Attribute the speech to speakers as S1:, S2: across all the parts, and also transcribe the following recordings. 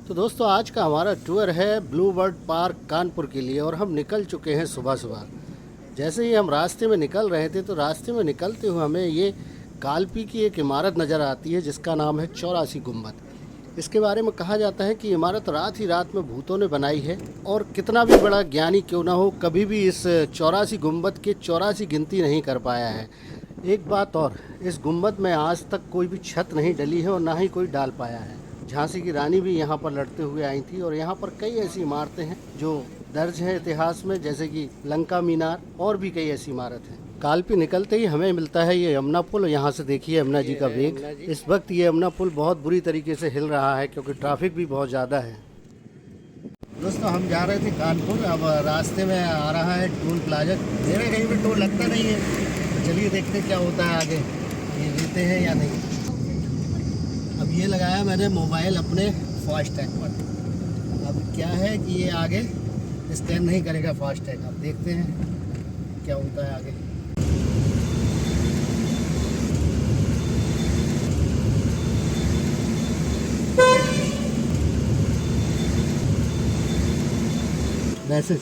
S1: तो दोस्तों आज का हमारा टूर है ब्लू बर्ड पार्क कानपुर के लिए और हम निकल चुके हैं सुबह सुबह। जैसे ही हम रास्ते में निकल रहे थे तो रास्ते में निकलते हुए हमें ये कालपी की एक इमारत नज़र आती है जिसका नाम है 84 गुम्बद। इसके बारे में कहा जाता है कि इमारत रात ही रात में भूतों ने बनाई है और कितना भी बड़ा ज्ञानी क्यों ना हो कभी भी इस 84 गुम्बद के 84 गिनती नहीं कर पाया है। एक बात और, इस गुम्बद में आज तक कोई भी छत नहीं डली है और ना ही कोई डाल पाया है। झांसी की रानी भी यहाँ पर लड़ते हुए आई थी और यहाँ पर कई ऐसी इमारतें हैं जो दर्ज है इतिहास में, जैसे कि लंका मीनार और भी कई ऐसी इमारत हैं। कालपी निकलते ही हमें मिलता है ये यमुना पुल। यहाँ से देखिए यमुना जी का वेग। इस वक्त ये यमुना पुल बहुत बुरी तरीके से हिल रहा है क्योंकि ट्रैफिक भी बहुत ज़्यादा है। दोस्तों हम जा रहे थे कानपुर, अब रास्ते में आ रहा है टोल प्लाजा। मेरे कहीं भी टोल लगता नहीं है, तो चलिए देखते क्या होता है आगे, ये लेते हैं या नहीं। अब ये लगाया मैंने मोबाइल अपने फास्टैग पर। अब क्या है कि ये आगे स्कैन नहीं करेगा फास्टैग। अब देखते हैं क्या होता है आगे। मैसेज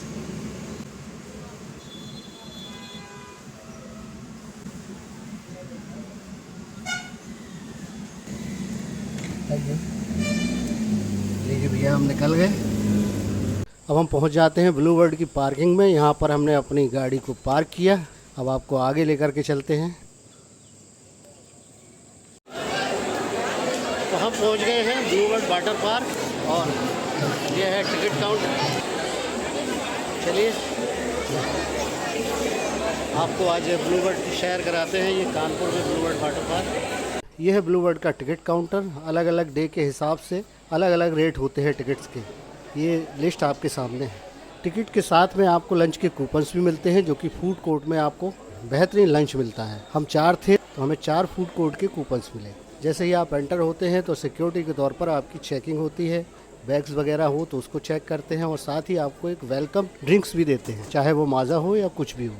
S1: देखिए भैया, हम निकल गए। अब हम पहुंच जाते हैं ब्लू बर्ड की पार्किंग में। यहाँ पर हमने अपनी गाड़ी को पार्क किया। अब आपको आगे लेकर के चलते हैं। तो हम पहुंच गए हैं ब्लू बर्ड वाटर पार्क और ये है टिकट काउंटर। चलिए आपको आज ब्लू बर्ड की सैर कराते हैं। ये कानपुर में ब्लू बर्ड वाटर पार्क। ये है ब्लू बर्ड का टिकट काउंटर। अलग अलग डे के हिसाब से अलग अलग रेट होते हैं टिकट्स के। ये लिस्ट आपके सामने है। टिकट के साथ में आपको लंच के कूपन्स भी मिलते हैं, जो कि फूड कोर्ट में आपको बेहतरीन लंच मिलता है। हम 4 थे तो हमें 4 फूड कोर्ट के कूपन्स मिले। जैसे ही आप एंटर होते हैं तो सिक्योरिटी के तौर पर आपकी चेकिंग होती है। बैग्स वगैरह हो तो उसको चेक करते हैं और साथ ही आपको एक वेलकम ड्रिंक्स भी देते हैं, चाहे वो माज़ा हो या कुछ भी हो।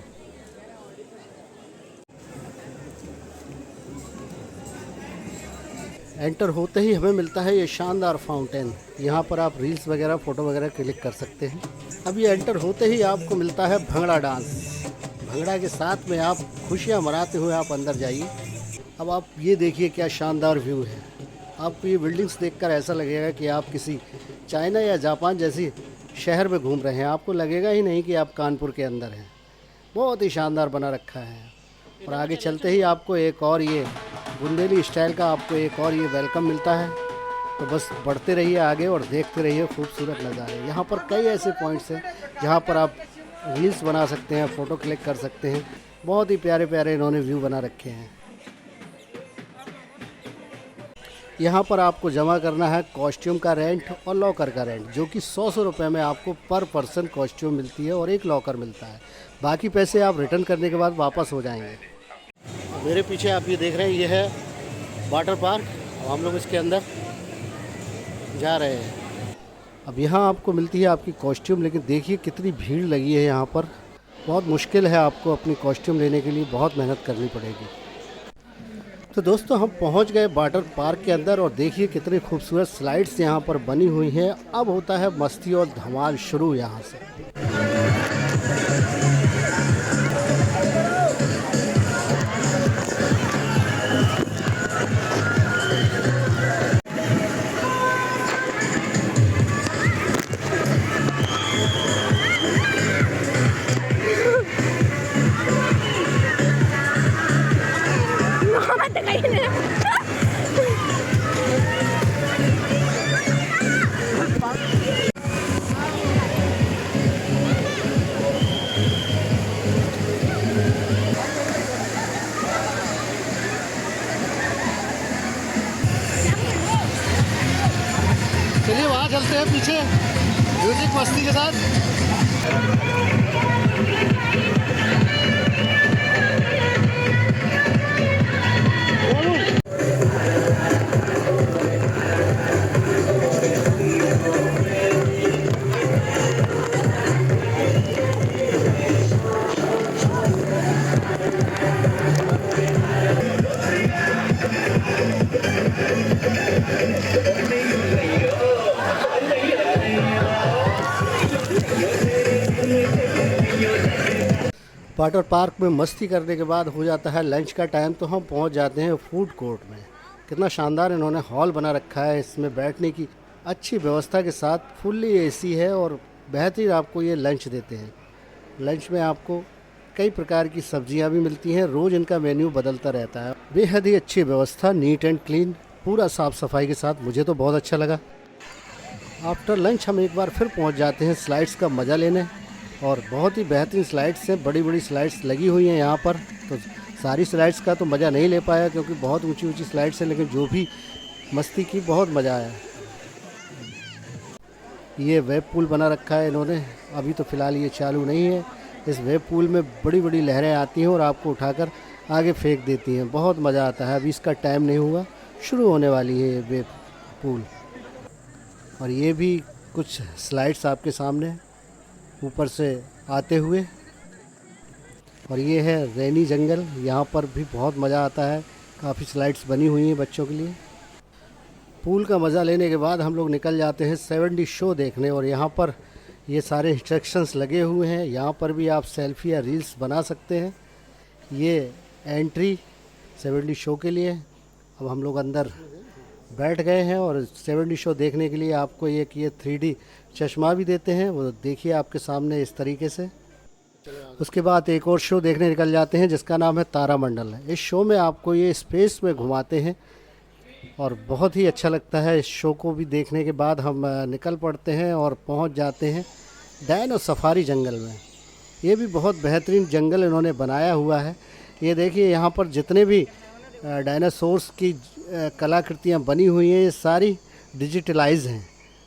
S1: एंटर होते ही हमें मिलता है ये शानदार फाउंटेन। यहाँ पर आप रील्स वगैरह फ़ोटो वगैरह क्लिक कर सकते हैं। अब ये एंटर होते ही आपको मिलता है भंगड़ा डांस। भंगड़ा के साथ में आप खुशियाँ मनाते हुए आप अंदर जाइए। अब आप ये देखिए क्या शानदार व्यू है। आपको ये बिल्डिंग्स देखकर ऐसा लगेगा कि आप किसी चाइना या जापान जैसी शहर में घूम रहे हैं। आपको लगेगा ही नहीं कि आप कानपुर के अंदर हैं। बहुत ही शानदार बना रखा है। और आगे चलते ही आपको एक और ये बुंदेली स्टाइल का आपको एक और ये वेलकम मिलता है। तो बस बढ़ते रहिए आगे और देखते रहिए खूबसूरत नज़ारे। यहाँ पर कई ऐसे पॉइंट्स हैं जहाँ पर आप रील्स बना सकते हैं, फ़ोटो क्लिक कर सकते हैं। बहुत ही प्यारे प्यारे इन्होंने व्यू बना रखे हैं। यहाँ पर आपको जमा करना है कॉस्ट्यूम का रेंट और लॉकर का रेंट, जो कि 100 रुपये में आपको पर पर्सन कॉस्ट्यूम मिलती है और एक लॉकर मिलता है। बाकी पैसे आप रिटर्न करने के बाद वापस हो जाएंगे। मेरे पीछे आप ये देख रहे हैं, ये है वाटर पार्क और हम लोग इसके अंदर जा रहे हैं। अब यहाँ आपको मिलती है आपकी कॉस्ट्यूम, लेकिन देखिए कितनी भीड़ लगी है यहाँ पर। बहुत मुश्किल है, आपको अपनी कॉस्ट्यूम लेने के लिए बहुत मेहनत करनी पड़ेगी। तो दोस्तों हम पहुँच गए वाटर पार्क के अंदर और देखिए कितनी खूबसूरत स्लाइड्स यहाँ पर बनी हुई हैं। अब होता है मस्ती और धमाल शुरू यहाँ से। चलिए वहाँ चलते हैं पीछे म्यूजिक मस्ती के साथ। वाटर पार्क में मस्ती करने के बाद हो जाता है लंच का टाइम, तो हम पहुंच जाते हैं फूड कोर्ट में। कितना शानदार इन्होंने हॉल बना रखा है, इसमें बैठने की अच्छी व्यवस्था के साथ फुल्ली एसी है और बेहतरीन आपको ये लंच देते हैं। लंच में आपको कई प्रकार की सब्जियां भी मिलती हैं, रोज़ इनका मेन्यू बदलता रहता है। बेहद ही अच्छी व्यवस्था, नीट एंड क्लीन, पूरा साफ़ सफाई के साथ, मुझे तो बहुत अच्छा लगा। आफ्टर लंच हम एक बार फिर पहुंच जाते हैं स्लाइड्स का मज़ा लेने, और बहुत ही बेहतरीन स्लाइड्स हैं, बड़ी बड़ी स्लाइड्स लगी हुई हैं यहाँ पर। तो सारी स्लाइड्स का तो मज़ा नहीं ले पाया क्योंकि बहुत ऊंची ऊंची स्लाइड्स हैं, लेकिन जो भी मस्ती की बहुत मज़ा आया। ये वेब पूल बना रखा है इन्होंने, अभी तो फ़िलहाल ये चालू नहीं है। इस वेब पूल में बड़ी बड़ी लहरें आती हैं और आपको उठाकर आगे फेंक देती हैं, बहुत मज़ा आता है। अभी इसका टाइम नहीं हुआ, शुरू होने वाली है ये वेब पूल। और ये भी कुछ स्लाइड्स आपके सामने ऊपर से आते हुए। और ये है रैनी जंगल, यहाँ पर भी बहुत मज़ा आता है, काफ़ी स्लाइड्स बनी हुई हैं बच्चों के लिए। पूल का मज़ा लेने के बाद हम लोग निकल जाते हैं 70 शो देखने, और यहाँ पर ये सारे इंस्ट्रक्शंस लगे हुए हैं। यहाँ पर भी आप सेल्फी या रील्स बना सकते हैं। ये एंट्री 70 शो के लिए। अब हम लोग अंदर बैठ गए हैं और 70 शो देखने के लिए आपको एक ये 3D चश्मा भी देते हैं, वो देखिए आपके सामने इस तरीके से। उसके बाद एक और शो देखने निकल जाते हैं जिसका नाम है तारामंडल। इस शो में आपको ये स्पेस में घुमाते हैं और बहुत ही अच्छा लगता है। इस शो को भी देखने के बाद हम निकल पड़ते हैं और पहुंच जाते हैं डायनो सफारी जंगल में। ये भी बहुत बेहतरीन जंगल इन्होंने बनाया हुआ है। ये देखिए यहाँ पर जितने भी डायनासोर्स की कलाकृतियाँ बनी हुई हैं, ये सारी डिजिटलाइज हैं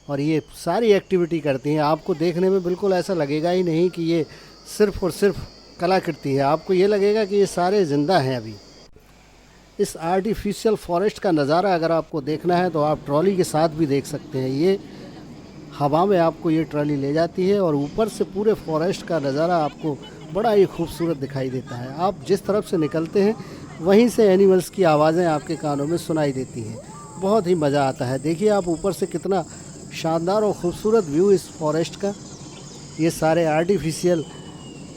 S1: और ये सारी एक्टिविटी करती हैं। आपको देखने में बिल्कुल ऐसा लगेगा ही नहीं कि ये सिर्फ़ और सिर्फ कलाकृति है, आपको ये लगेगा कि ये सारे ज़िंदा हैं। अभी इस आर्टिफिशियल फॉरेस्ट का नज़ारा अगर आपको देखना है तो आप ट्रॉली के साथ भी देख सकते हैं। ये हवा में आपको ये ट्रॉली ले जाती है और ऊपर से पूरे फॉरेस्ट का नज़ारा आपको बड़ा ही खूबसूरत दिखाई देता है। आप जिस तरफ से निकलते हैं वहीं से एनिमल्स की आवाज़ें आपके कानों में सुनाई देती हैं, बहुत ही मज़ा आता है। देखिए आप ऊपर से कितना शानदार और ख़ूबसूरत व्यू इस फॉरेस्ट का। ये सारे आर्टिफिशियल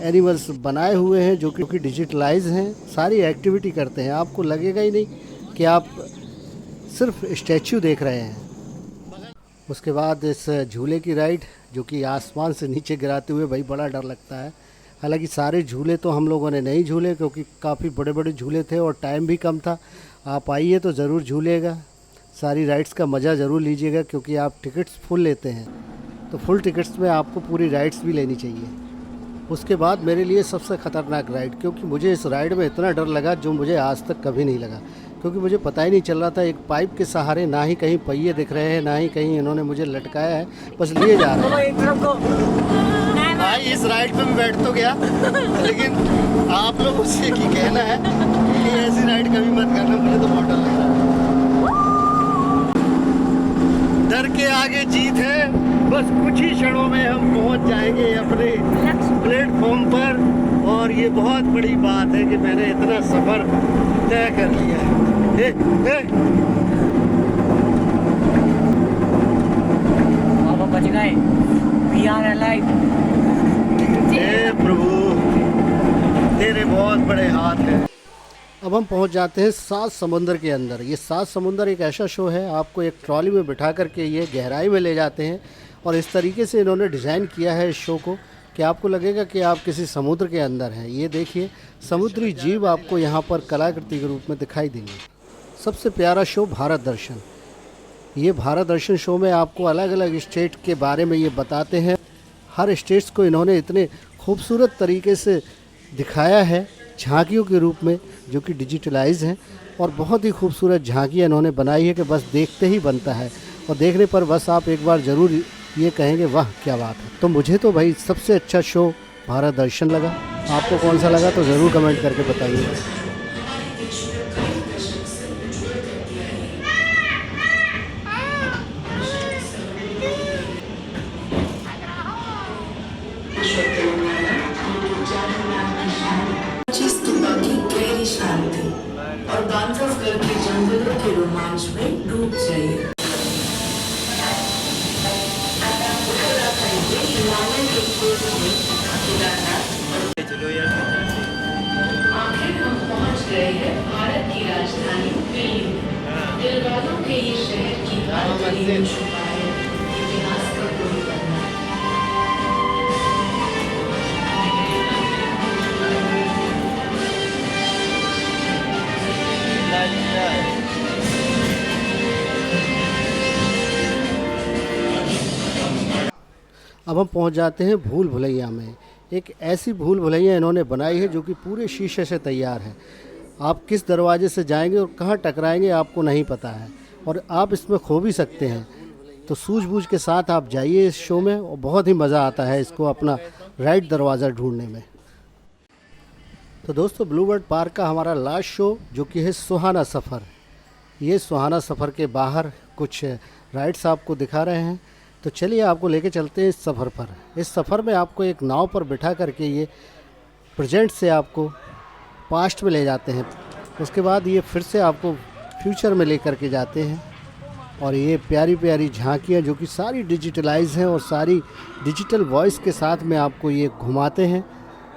S1: एनिमल्स बनाए हुए हैं जो कि डिजिटलाइज हैं, सारी एक्टिविटी करते हैं। आपको लगेगा ही नहीं कि आप सिर्फ स्टैचू देख रहे हैं। उसके बाद इस झूले की राइड जो कि आसमान से नीचे गिराते हुए भाई बड़ा डर लगता है। हालांकि सारे झूले तो हम लोगों ने नहीं झूले क्योंकि काफ़ी बड़े बड़े झूले थे और टाइम भी कम था। आप आइए तो ज़रूर झूलिएगा, सारी राइड्स का मज़ा ज़रूर लीजिएगा क्योंकि आप टिकट्स फुल लेते हैं, तो फुल टिकट्स में आपको पूरी राइड्स भी लेनी चाहिए। उसके बाद मेरे लिए सबसे ख़तरनाक राइड, क्योंकि मुझे इस राइड में इतना डर लगा जो मुझे आज तक कभी नहीं लगा, क्योंकि मुझे पता ही नहीं चल रहा था। एक पाइप के सहारे ना ही कहीं पहिए दिख रहे हैं, ना ही कहीं इन्होंने मुझे लटकाया है, बस लिए जा रहे हैं। भाई इस राइड पे मैं बैठ तो गया लेकिन आप लोगों से की कहना है कि ऐसी राइड कभी मत करना, मुझे तो बहुत डर लग रहा है। डर के आगे जीत है। बस कुछ ही क्षणों में हम पहुंच जाएंगे अपने प्लेटफॉर्म पर, और ये बहुत बड़ी बात है कि मैंने इतना सफ़र तय कर लिया है।
S2: बाबा बच गए, वी आर अलाइव।
S1: हे प्रभु तेरे बहुत बड़े हाथ हैं। अब हम पहुंच जाते हैं 7 समुंदर के अंदर। ये 7 समुंदर एक ऐसा शो है, आपको एक ट्रॉली में बिठा करके ये गहराई में ले जाते हैं और इस तरीके से इन्होंने डिज़ाइन किया है इस शो को कि आपको लगेगा कि आप किसी समुद्र के अंदर हैं। ये देखिए समुद्री जीव आपको यहाँ पर कलाकृति के रूप में दिखाई देंगे। सबसे प्यारा शो भारत दर्शन। ये भारत दर्शन शो में आपको अलग अलग स्टेट के बारे में ये बताते हैं। हर स्टेट्स को इन्होंने इतने खूबसूरत तरीके से दिखाया है झांकियों के रूप में जो कि डिजिटलाइज हैं, और बहुत ही खूबसूरत झांकियाँ इन्होंने बनाई है कि बस देखते ही बनता है, और देखने पर बस आप एक बार ज़रूर ये कहेंगे वाह क्या बात है। तो मुझे तो भाई सबसे अच्छा शो भारत दर्शन लगा। आपको कौन सा लगा तो ज़रूर कमेंट करके बताइए।
S3: शांति और बांधवगढ़ के जंगलों के रोमांच में डूब जाइए। उत्तराखंड के हिमालय के कोर्स में केदारनाथ। चलो यार के ये शहर की कालजयी में छुपा है इतिहास का कोई पन्ना।
S1: अब हम पहुंच जाते हैं भूल भुलैया में। एक ऐसी भूल भुलैया इन्होंने बनाई है जो कि पूरे शीशे से तैयार है। आप किस दरवाजे से जाएंगे और कहां टकराएंगे आपको नहीं पता है, और आप इसमें खो भी सकते हैं। तो सूझबूझ के साथ आप जाइए इस शो में, और बहुत ही मज़ा आता है इसको अपना राइट दरवाज़ा ढूंढने में। तो दोस्तों, ब्लू बर्ड पार्क का हमारा लास्ट शो जो कि है सुहाना सफ़र। ये सुहाना सफ़र के बाहर कुछ राइड्स आपको दिखा रहे हैं। तो चलिए आपको लेके चलते हैं इस सफ़र पर। इस सफ़र में आपको एक नाव पर बिठा करके ये प्रेजेंट से आपको पास्ट में ले जाते हैं, उसके बाद ये फिर से आपको फ्यूचर में ले करके जाते हैं। और ये प्यारी प्यारी झांकियाँ जो कि सारी डिजिटलाइज हैं और सारी डिजिटल वॉइस के साथ में आपको ये घुमाते हैं,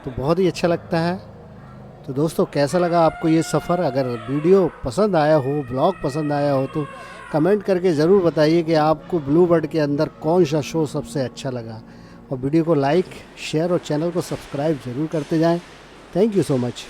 S1: तो बहुत ही अच्छा लगता है। तो दोस्तों, कैसा लगा आपको ये सफ़र? अगर वीडियो पसंद आया हो, ब्लॉग पसंद आया हो, तो कमेंट करके ज़रूर बताइए कि आपको ब्लू बर्ड के अंदर कौन सा शो सबसे अच्छा लगा। और वीडियो को लाइक, शेयर और चैनल को सब्सक्राइब ज़रूर करते जाएं। Thank you so much.